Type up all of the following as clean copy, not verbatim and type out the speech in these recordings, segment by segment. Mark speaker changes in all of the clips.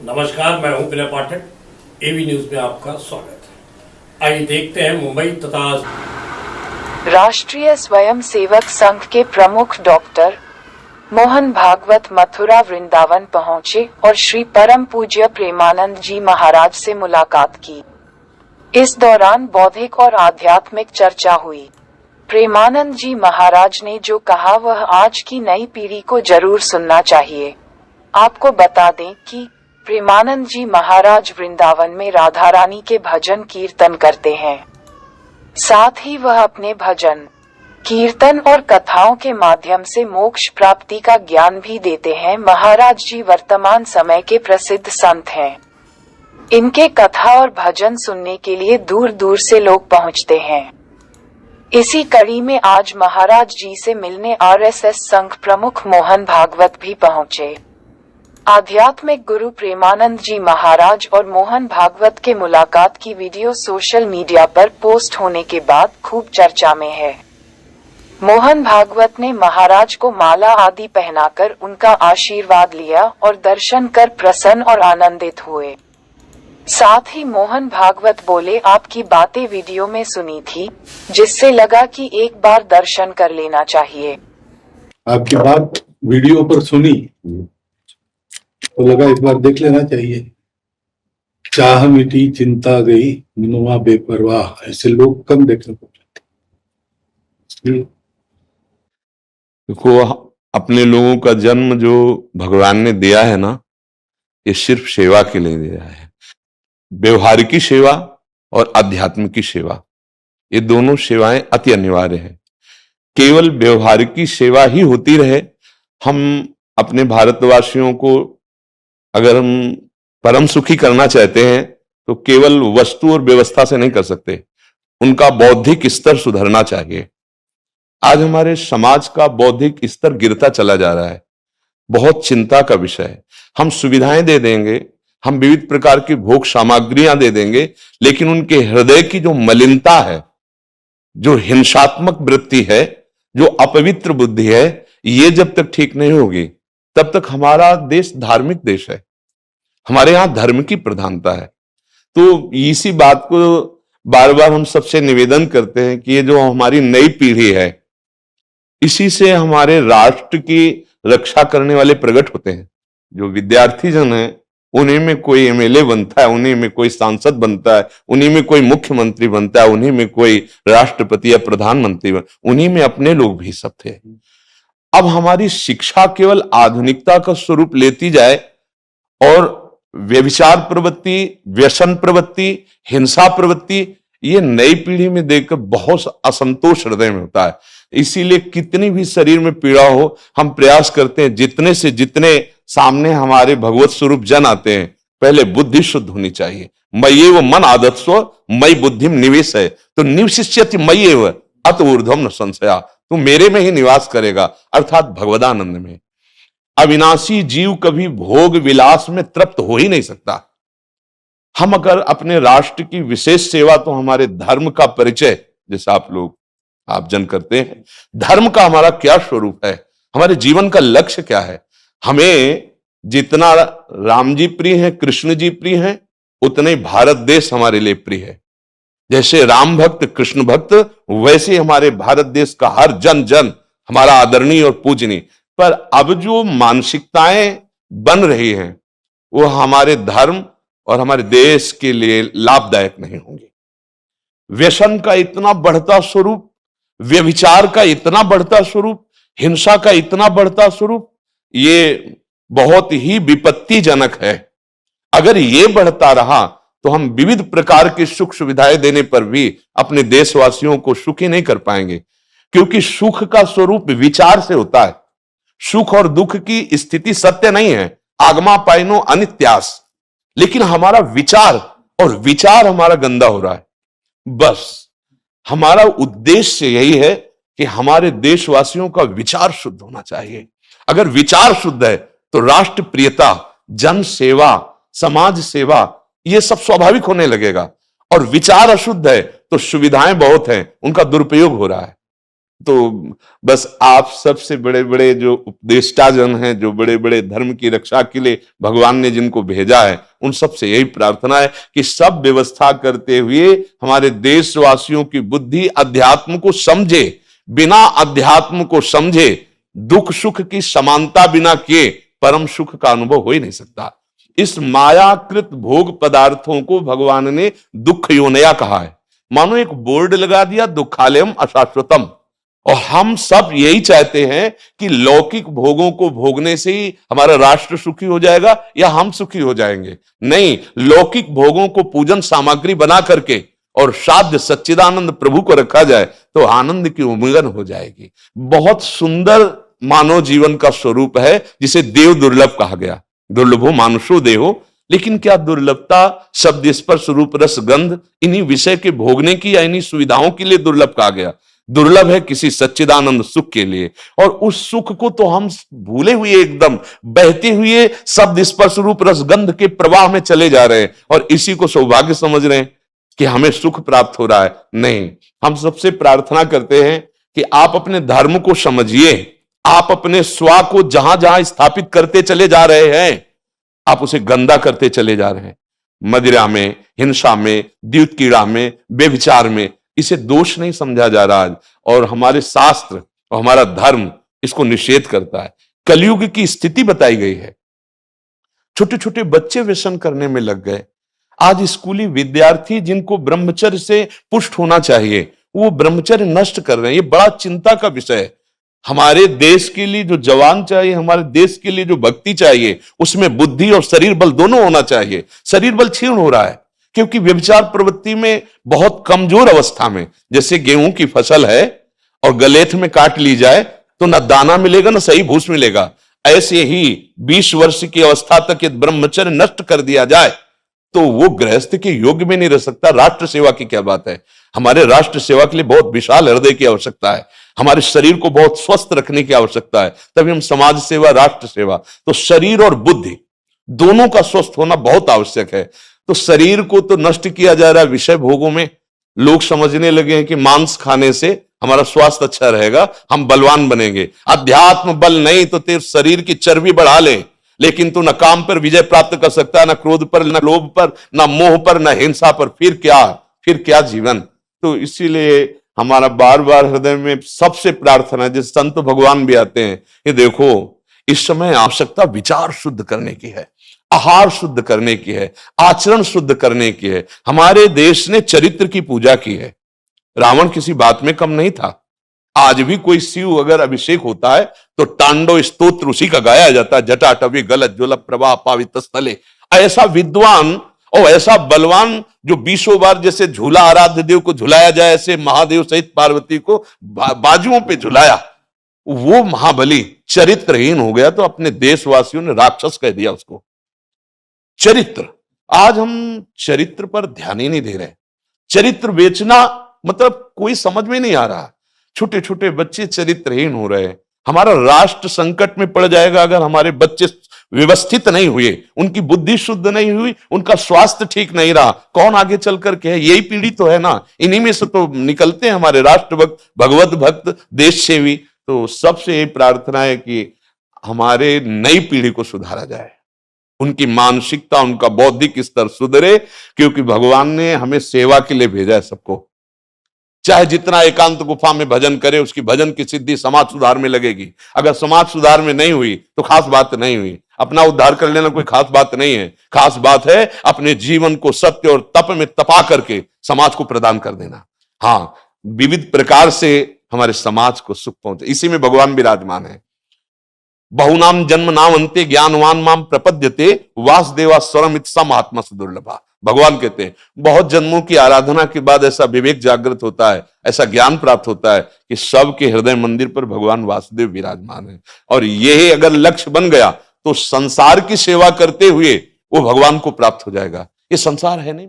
Speaker 1: नमस्कार, मैं हूं विनय पाठक। एवी न्यूज में आपका स्वागत है। आइए देखते हैं मुंबई तथा
Speaker 2: राष्ट्रीय स्वयंसेवक संघ के प्रमुख डॉक्टर मोहन भागवत मथुरा वृंदावन पहुंचे और श्री परम पूज्य प्रेमानंद जी महाराज से मुलाकात की। इस दौरान बौद्धिक और आध्यात्मिक चर्चा हुई। प्रेमानंद जी महाराज ने जो कहा वह आज की नई पीढ़ी को जरूर सुनना चाहिए। आपको बता दें कि प्रेमानंद जी महाराज वृंदावन में राधा रानी के भजन कीर्तन करते हैं। साथ ही वह अपने भजन कीर्तन और कथाओं के माध्यम से मोक्ष प्राप्ति का ज्ञान भी देते हैं। महाराज जी वर्तमान समय के प्रसिद्ध संत हैं। इनके कथा और भजन सुनने के लिए दूर दूर से लोग पहुंचते हैं। इसी कड़ी में आज महाराज जी से मिलने आरएसएस संघ प्रमुख मोहन भागवत भी पहुंचे। आध्यात्मिक गुरु प्रेमानंद जी महाराज और मोहन भागवत के मुलाकात की वीडियो सोशल मीडिया पर पोस्ट होने के बाद खूब चर्चा में है। मोहन भागवत ने महाराज को माला आदि पहनाकर उनका आशीर्वाद लिया और दर्शन कर प्रसन्न और आनंदित हुए। साथ ही मोहन भागवत बोले, आपकी बातें वीडियो में सुनी थी, जिससे लगा कि एक बार दर्शन कर लेना चाहिए।
Speaker 3: आपकी बात वीडियो पर सुनी तो लगा एक बार देख लेना चाहिए। चाह मिटी चिंता गई मनुआ बेपरवाह, ऐसे लोग कम देखने को मिलते।
Speaker 4: देखो, अपने लोगों का जन्म जो भगवान ने दिया है ना, ये सिर्फ सेवा के लिए दिया है। व्यवहारिकी सेवा और आध्यात्मिक सेवा, ये दोनों सेवाएं अति अनिवार्य है। केवल व्यवहारिकी सेवा ही होती रहे, हम अपने भारतवासियों को अगर हम परम सुखी करना चाहते हैं तो केवल वस्तु और व्यवस्था से नहीं कर सकते, उनका बौद्धिक स्तर सुधरना चाहिए। आज हमारे समाज का बौद्धिक स्तर गिरता चला जा रहा है, बहुत चिंता का विषय है। हम सुविधाएं दे देंगे, हम विविध प्रकार की भोग सामग्रियां दे देंगे, लेकिन उनके हृदय की जो मलिनता है, जो हिंसात्मक वृत्ति है, जो अपवित्र बुद्धि है, ये जब तक ठीक नहीं होगी तब तक हमारा देश धार्मिक देश है। हमारे यहां धर्म की प्रधानता है। तो इसी बात को बार बार हम सबसे निवेदन करते हैं कि ये जो हमारी नई पीढ़ी है, इसी से हमारे राष्ट्र की रक्षा करने वाले प्रकट होते हैं। जो विद्यार्थी जन है, उन्हीं में कोई एमएलए बनता है, उन्हीं में कोई सांसद बनता है, उन्हीं में कोई मुख्यमंत्री बनता है, उन्हीं में कोई राष्ट्रपति या प्रधानमंत्री उन्हीं में अपने लोग भी सब थे। अब हमारी शिक्षा केवल आधुनिकता का स्वरूप लेती जाए और व्यभिचार प्रवृत्ति, व्यसन प्रवृत्ति, हिंसा प्रवृत्ति, ये नई पीढ़ी में देखकर बहुत असंतोष हृदय में होता है। इसीलिए कितनी भी शरीर में पीड़ा हो, हम प्रयास करते हैं जितने से जितने सामने हमारे भगवत स्वरूप जन आते हैं, पहले बुद्धि शुद्ध होनी चाहिए। मय्येव मन आदत्स्व मयि बुद्धिम निवेश है, तो निवशिष्यति मय्येव अत ऊर्ध्वम न संशया, तू मेरे में ही निवास करेगा, अर्थात भगवदानंद में। अविनाशी जीव कभी भोग विलास में तृप्त हो ही नहीं सकता। हम अगर अपने राष्ट्र की विशेष सेवा, तो हमारे धर्म का परिचय, जैसे आप जन करते हैं, धर्म का हमारा क्या स्वरूप है, हमारे जीवन का लक्ष्य क्या है। हमें जितना राम जी प्रिय हैं, कृष्ण जी प्रिय हैं, उतने भारत देश हमारे लिए प्रिय है। जैसे राम भक्त, कृष्ण भक्त, वैसे हमारे भारत देश का हर जन जन हमारा आदरणीय और पूजनीय। पर अब जो मानसिकताएं बन रही हैं, वो हमारे धर्म और हमारे देश के लिए लाभदायक नहीं होंगी। व्यसन का इतना बढ़ता स्वरूप, व्यभिचार का इतना बढ़ता स्वरूप, हिंसा का इतना बढ़ता स्वरूप, ये बहुत ही विपत्तिजनक है। अगर ये बढ़ता रहा तो हम विविध प्रकार की सुख सुविधाएं देने पर भी अपने देशवासियों को सुखी नहीं कर पाएंगे, क्योंकि सुख का स्वरूप विचार से होता है। सुख और दुख की स्थिति सत्य नहीं है, आगमा पाइनो अनित्यास, लेकिन हमारा विचार, और विचार हमारा गंदा हो रहा है। बस हमारा उद्देश्य यही है कि हमारे देशवासियों का विचार शुद्ध होना चाहिए। अगर विचार शुद्ध है तो राष्ट्र प्रियता, जन सेवा, समाज सेवा, ये सब स्वाभाविक होने लगेगा। और विचार अशुद्ध है तो सुविधाएं बहुत हैं, उनका दुरुपयोग हो रहा है। तो बस आप सबसे बड़े बड़े जो उपदेष्टा जन हैं, जो बड़े बड़े धर्म की रक्षा के लिए भगवान ने जिनको भेजा है, उन सबसे यही प्रार्थना है कि सब व्यवस्था करते हुए हमारे देशवासियों की बुद्धि अध्यात्म को समझे। बिना अध्यात्म को समझे दुख सुख की समानता बिना किए परम सुख का अनुभव हो ही नहीं सकता। इस मायाकृत भोग पदार्थों को भगवान ने दुख योनया कहा है। मानो एक बोर्ड लगा दिया, दुखालयम अशाश्वतम। और हम सब यही चाहते हैं कि लौकिक भोगों को भोगने से ही हमारा राष्ट्र सुखी हो जाएगा या हम सुखी हो जाएंगे। नहीं, लौकिक भोगों को पूजन सामग्री बना करके और साध्य सच्चिदानंद प्रभु को रखा जाए तो आनंद की उमंगन हो जाएगी। बहुत सुंदर मानव जीवन का स्वरूप है जिसे देव दुर्लभ कहा गया। दुर्लभो मानुषो देहो। लेकिन क्या दुर्लभता शब्द स्पर्श रूप रस गंध इन्हीं विषय के भोगने की या इन्हीं सुविधाओं के लिए दुर्लभ कहा गया? दुर्लभ है किसी सच्चिदानंद सुख के लिए। और उस सुख को तो हम भूले हुए एकदम बहते हुए शब्द स्पर्श रूप रस गंध के प्रवाह में चले जा रहे हैं और इसी को सौभाग्य समझ रहे हैं कि हमें सुख प्राप्त हो रहा है। नहीं, हम सबसे प्रार्थना करते हैं कि आप अपने धर्म को समझिए। आप अपने स्व को जहां जहां स्थापित करते चले जा रहे हैं, आप उसे गंदा करते चले जा रहे हैं। मदिरा में, हिंसा में, द्यूत कीड़ा में, बेविचार में, इसे दोष नहीं समझा जा रहा आज। और हमारे शास्त्र और हमारा धर्म इसको निषेध करता है। कलयुग की स्थिति बताई गई है। छोटे छोटे बच्चे व्यसन करने में लग गए। आज स्कूली विद्यार्थी जिनको ब्रह्मचर्य से पुष्ट होना चाहिए, वो ब्रह्मचर्य नष्ट कर रहे हैं। ये बड़ा चिंता का विषय है। हमारे देश के लिए जो जवान चाहिए, हमारे देश के लिए जो भक्ति चाहिए, उसमें बुद्धि और शरीर बल दोनों होना चाहिए। शरीर बल क्षीण हो रहा है क्योंकि व्यभिचार प्रवृत्ति में बहुत कमजोर अवस्था में, जैसे गेहूं की फसल है और गलेथ में काट ली जाए तो ना दाना मिलेगा ना सही भूस मिलेगा। ऐसे ही 20 वर्ष की अवस्था तक यदि ब्रह्मचर्य नष्ट कर दिया जाए तो वो गृहस्थ के योग्य में नहीं रह सकता। राष्ट्र सेवा की क्या बात है। हमारे राष्ट्र सेवा के लिए बहुत विशाल हृदय की आवश्यकता है। हमारे शरीर को बहुत स्वस्थ रखने की आवश्यकता है, तभी हम समाज सेवा, राष्ट्र सेवा। तो शरीर और बुद्धि दोनों का स्वस्थ होना बहुत आवश्यक है। तो शरीर को तो नष्ट किया जा रहा है विषय भोगों में। लोग समझने लगे हैं कि मांस खाने से हमारा स्वास्थ्य अच्छा रहेगा, हम बलवान बनेंगे। अध्यात्म बल नहीं तो तेरे शरीर की चर्बी बढ़ा ले, लेकिन तू न काम पर विजय प्राप्त कर सकता है, न क्रोध पर, न लोभ पर, न मोह पर, न हिंसा पर। फिर क्या जीवन। तो इसीलिए हमारा बार बार हृदय में सबसे प्रार्थना है, जिस संत भगवान भी आते हैं, ये देखो इस समय आवश्यकता विचार शुद्ध करने की है, आहार शुद्ध करने की है, आचरण शुद्ध करने की है। हमारे देश ने चरित्र की पूजा की है। रावण किसी बात में कम नहीं था। आज भी कोई शिव अगर अभिषेक होता है तो तांडव स्तोत्र उसी का गाया जाता है। जटाटवी गलत ज्वल प्रवाह पावित स्थले। ऐसा विद्वान और ऐसा बलवान जो 20 बार जैसे झूला आराध्य देव को झुलाया जाए, ऐसे महादेव सहित पार्वती को बाजुओं पे झुलाया, वो महाबली चरित्रहीन हो गया तो अपने देशवासियों ने राक्षस कह दिया उसको। चरित्र, आज हम चरित्र पर ध्यान ही नहीं दे रहे। चरित्र बेचना मतलब कोई समझ में नहीं आ रहा। छोटे छोटे बच्चे चरित्रहीन हो रहे हैं। हमारा राष्ट्र संकट में पड़ जाएगा अगर हमारे बच्चे व्यवस्थित नहीं हुए, उनकी बुद्धि शुद्ध नहीं हुई, उनका स्वास्थ्य ठीक नहीं रहा। कौन आगे चल करके है? यही पीढ़ी तो है ना। इन्हीं में से तो निकलते हैं हमारे राष्ट्र भक्त, भगवत भक्त, देश सेवी। तो सबसे यही प्रार्थना है कि हमारे नई पीढ़ी को सुधारा जाए, उनकी मानसिकता, उनका बौद्धिक स्तर सुधरे, क्योंकि भगवान ने हमें सेवा के लिए भेजा है सबको। चाहे जितना एकांत गुफा में भजन करे, उसकी भजन की सिद्धि समाज सुधार में लगेगी। अगर समाज सुधार में नहीं हुई तो खास बात नहीं हुई। अपना उद्धार कर लेना कोई खास बात नहीं है। खास बात है अपने जीवन को सत्य और तप में तपा करके समाज को प्रदान कर देना। हाँ, विविध प्रकार से हमारे समाज को सुख पहुंचे, इसी में भगवान विराजमान है। बहुनाम जन्म नाम अंते ज्ञानवान माम प्रपद्यते वासुदेवा स्वरम इत्सा महात्मा सुदुर्लभा। भगवान कहते हैं बहुत जन्मों की आराधना के बाद ऐसा विवेक जागृत होता है, ऐसा ज्ञान प्राप्त होता है कि सबके हृदय मंदिर पर भगवान वासुदेव विराजमान है। और यही अगर लक्ष्य बन गया तो संसार की सेवा करते हुए वो भगवान को प्राप्त हो जाएगा। ये संसार है नहीं,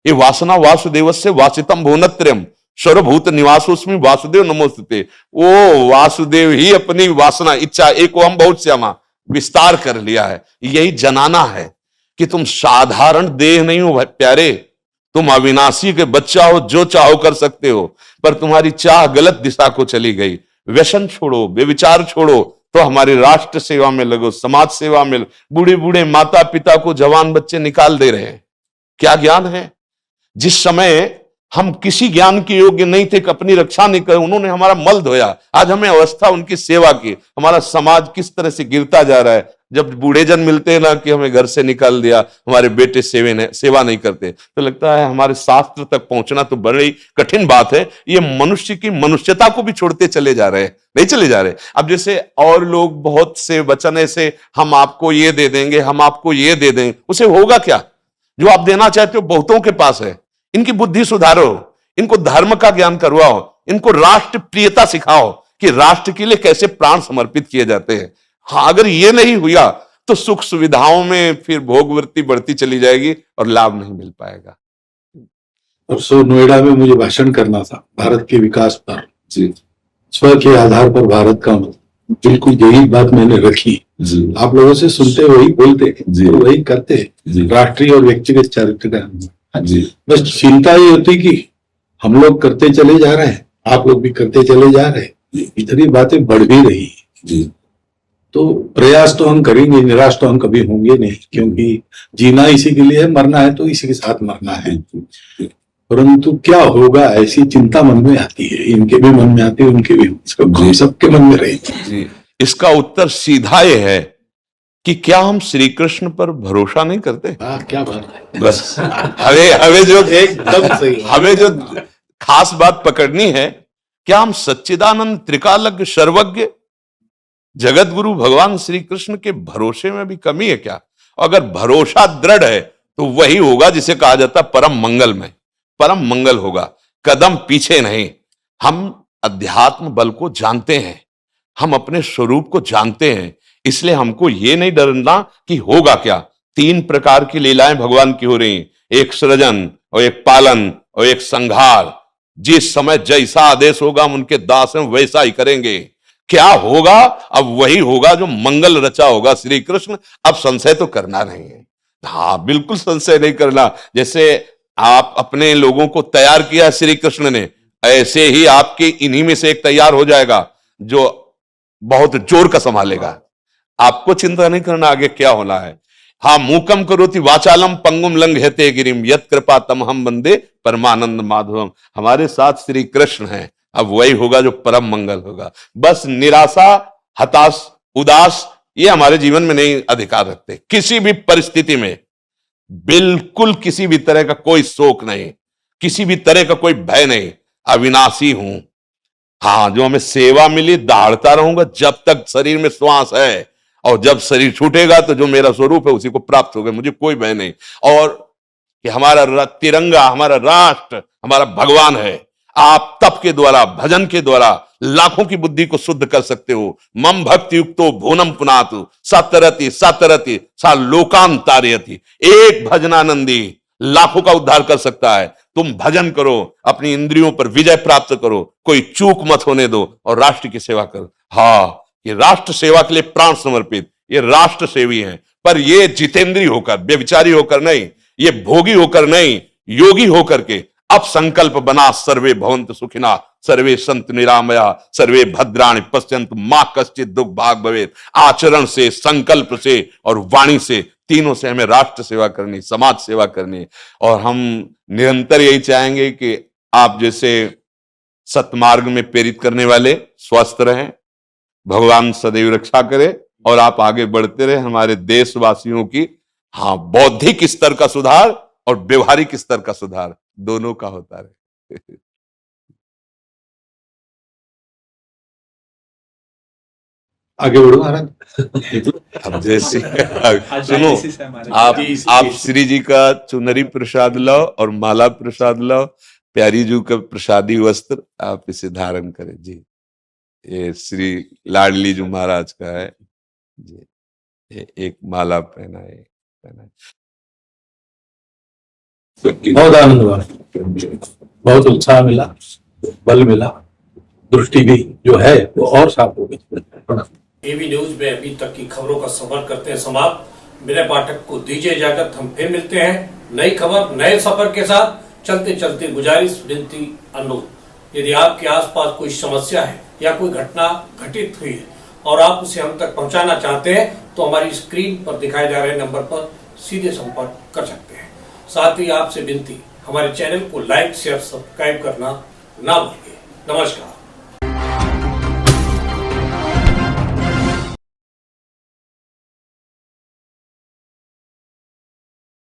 Speaker 4: ये वासना वासुदेवस्य वासितम भुवनत्रयम् सर्वभूत निवासोस्मि वासुदेव नमोस्तुते। वो वासुदेव ही अपनी वासना, इच्छा, एक हम बहुत श्यामा विस्तार कर लिया है। यही जनाना है कि तुम साधारण देह नहीं हो प्यारे, तुम अविनाशी के बच्चा हो, जो चाहो कर सकते हो, पर तुम्हारी चाह गलत दिशा को चली गई। व्यसन छोड़ो, बेविचार छोड़ो, तो हमारी राष्ट्र सेवा में लगो, समाज सेवा में। बूढ़े बूढ़े माता पिता को जवान बच्चे निकाल दे रहे हैं। क्या ज्ञान है? जिस समय हम किसी ज्ञान के योग्य नहीं थे कि अपनी रक्षा नहीं कर, उन्होंने हमारा मल धोया। आज हमें अवस्था उनकी सेवा की। हमारा समाज किस तरह से गिरता जा रहा है। जब बूढ़े जन मिलते हैं ना कि हमें घर से निकाल दिया, हमारे बेटे सेवा नहीं करते, तो लगता है हमारे शास्त्र तक पहुंचना तो बड़ी कठिन बात है। ये मनुष्य की मनुष्यता को भी छोड़ते चले जा रहे हैं, नहीं चले जा रहे। अब जैसे और लोग बहुत से वचन ऐसे, हम आपको ये दे देंगे, हम आपको ये दे देंगे, उसे होगा क्या? जो आप देना चाहते हो बहुतों के पास है। इनकी बुद्धि सुधारो, इनको धर्म का ज्ञान करवाओ, इनको राष्ट्र प्रियता सिखाओ कि राष्ट्र के लिए कैसे प्राण समर्पित किए जाते हैं। हाँ, अगर ये नहीं हुआ तो सुख सुविधाओं में फिर भोगवृत्ति बढ़ती चली जाएगी और लाभ नहीं मिल पाएगा।
Speaker 3: परसों नोएडा में मुझे भाषण करना था भारत के विकास पर।
Speaker 5: जी
Speaker 3: स्व के आधार पर भारत का बिल्कुल यही बात मैंने रखी।
Speaker 5: जी
Speaker 3: आप लोगों से सुनते वही बोलते
Speaker 5: जी।
Speaker 3: वही करते,
Speaker 5: जी।
Speaker 3: राष्ट्रीय और व्यक्तिगत चरित्र का।
Speaker 5: जी
Speaker 3: बस चिंता ये होती कि हम लोग करते चले जा रहे हैं, आप लोग भी करते चले जा रहे हैं, इतनी बातें बढ़ भी रही है।
Speaker 5: जी
Speaker 3: तो प्रयास तो हम करेंगे, निराश तो हम कभी होंगे नहीं, क्योंकि जीना इसी के लिए है, मरना है तो इसी के साथ मरना है। परंतु क्या होगा, ऐसी चिंता मन में आती है, इनके भी मन में आती है, उनके भी, हम सबके मन में रहेगी।
Speaker 4: जी, इसका उत्तर सीधा ये है कि क्या हम श्री कृष्ण पर भरोसा नहीं करते?
Speaker 3: क्या बात है,
Speaker 4: बस हमें जो
Speaker 3: एकदम सही।
Speaker 4: हमें जो खास बात पकड़नी है, क्या हम सच्चिदानंद त्रिकालज्ञ सर्वज्ञ जगत गुरु भगवान श्री कृष्ण के भरोसे में भी कमी है क्या? अगर भरोसा दृढ़ है तो वही होगा जिसे कहा जाता परम मंगल में। परम मंगल होगा, कदम पीछे नहीं। हम अध्यात्म बल को जानते हैं, हम अपने स्वरूप को जानते हैं, इसलिए हमको ये नहीं डरना कि होगा क्या। 3 प्रकार की लीलाएं भगवान की हो रही हैं, एक सृजन और एक पालन और एक संहार। जिस समय जैसा आदेश होगा हम उनके दास हैं, वैसा ही करेंगे। क्या होगा? अब वही होगा जो मंगल रचा होगा श्री कृष्ण। अब संशय तो करना नहीं है। हाँ, बिल्कुल संशय नहीं करना। जैसे आप अपने लोगों को तैयार किया श्री कृष्ण ने, ऐसे ही आपके इन्हीं में से एक तैयार हो जाएगा जो बहुत जोर का संभालेगा। आपको चिंता नहीं करना आगे क्या होना है। हाँ, मूकम करोति वाचालम पंगुम लंघयते गिरिम यत् कृपा तमहम वंदे परमानंद माधवम। हमारे साथ श्री कृष्ण हैं। अब वही होगा जो परम मंगल होगा। बस निराशा, हताश, उदास ये हमारे जीवन में नहीं अधिकार रखते। किसी भी परिस्थिति में बिल्कुल किसी भी तरह का कोई शोक नहीं, किसी भी तरह का कोई भय नहीं। अविनाशी हूं। हाँ, जो हमें सेवा मिली दहाड़ता रहूंगा जब तक शरीर में श्वास है, और जब शरीर छूटेगा तो जो मेरा स्वरूप है उसी को प्राप्त होगा। मुझे कोई भय नहीं। और कि हमारा तिरंगा, हमारा राष्ट्र, हमारा भगवान है। आप तप के द्वारा, भजन के द्वारा लाखों की बुद्धि को शुद्ध कर सकते हो। मम भक्ति युक्तो भुवनम पुनातु सतरति सतरति सा लोकान तारयति। एक भजनानंदी लाखों का उद्धार कर सकता है। तुम भजन करो, अपनी इंद्रियों पर विजय प्राप्त करो, कोई चूक मत होने दो और राष्ट्र की सेवा करो। हाँ, ये राष्ट्र सेवा के लिए प्राण समर्पित, ये राष्ट्र सेवी हैं। पर ये जितेंद्रीय होकर, व्यभिचारी होकर नहीं, ये भोगी होकर नहीं, योगी होकर के अब संकल्प बना, सर्वे भवन्तु सुखिना, सर्वे सन्तु निरामया, सर्वे भद्राणि पश्यन्तु मां कश्चित् दुख भाग भवेत्। आचरण से, संकल्प से और वाणी से, तीनों से हमें राष्ट्र सेवा करनी, समाज सेवा करनी। और हम निरंतर यही चाहेंगे कि आप जैसे सतमार्ग में प्रेरित करने वाले स्वस्थ रहें, भगवान सदैव रक्षा करे और आप आगे बढ़ते रहे। हमारे देशवासियों की हाँ बौद्धिक स्तर का सुधार और व्यवहारिक स्तर का सुधार दोनों का होता रहे।
Speaker 3: आगे बढ़ो महाराज।
Speaker 4: अब जैसे सुनो, आप श्री जी का चुनरी प्रसाद लाओ और माला प्रसाद लाओ, प्यारी जी का प्रसादी वस्त्र आप इसे धारण करें जी। ये श्री लाडली जी महाराज का है जी। ये एक माला पहनाए।
Speaker 3: बहुत आनंद हुआ, बहुत उत्साह मिला, बल मिला, दृष्टि भी जो है वो और साफ हो गई।
Speaker 1: एवी न्यूज में अभी तक की खबरों का सफर करते हैं समाप्त। मेरे पाठक को दीजिए इजाजत। हम फिर मिलते हैं नई खबर, नए सफर के साथ चलते चलते गुजारिश, विनती, अनुरोध, यदि आपके आसपास कोई समस्या है या कोई घटना घटित हुई है और आप उसे हम तक पहुंचाना चाहते हैं तो हमारी स्क्रीन पर दिखाए जा रहे नंबर पर सीधे संपर्क कर सकते हैं। साथ ही आपसे विनती, हमारे चैनल को लाइक, शेयर, सब्सक्राइब करना ना भूलिए। नमस्कार।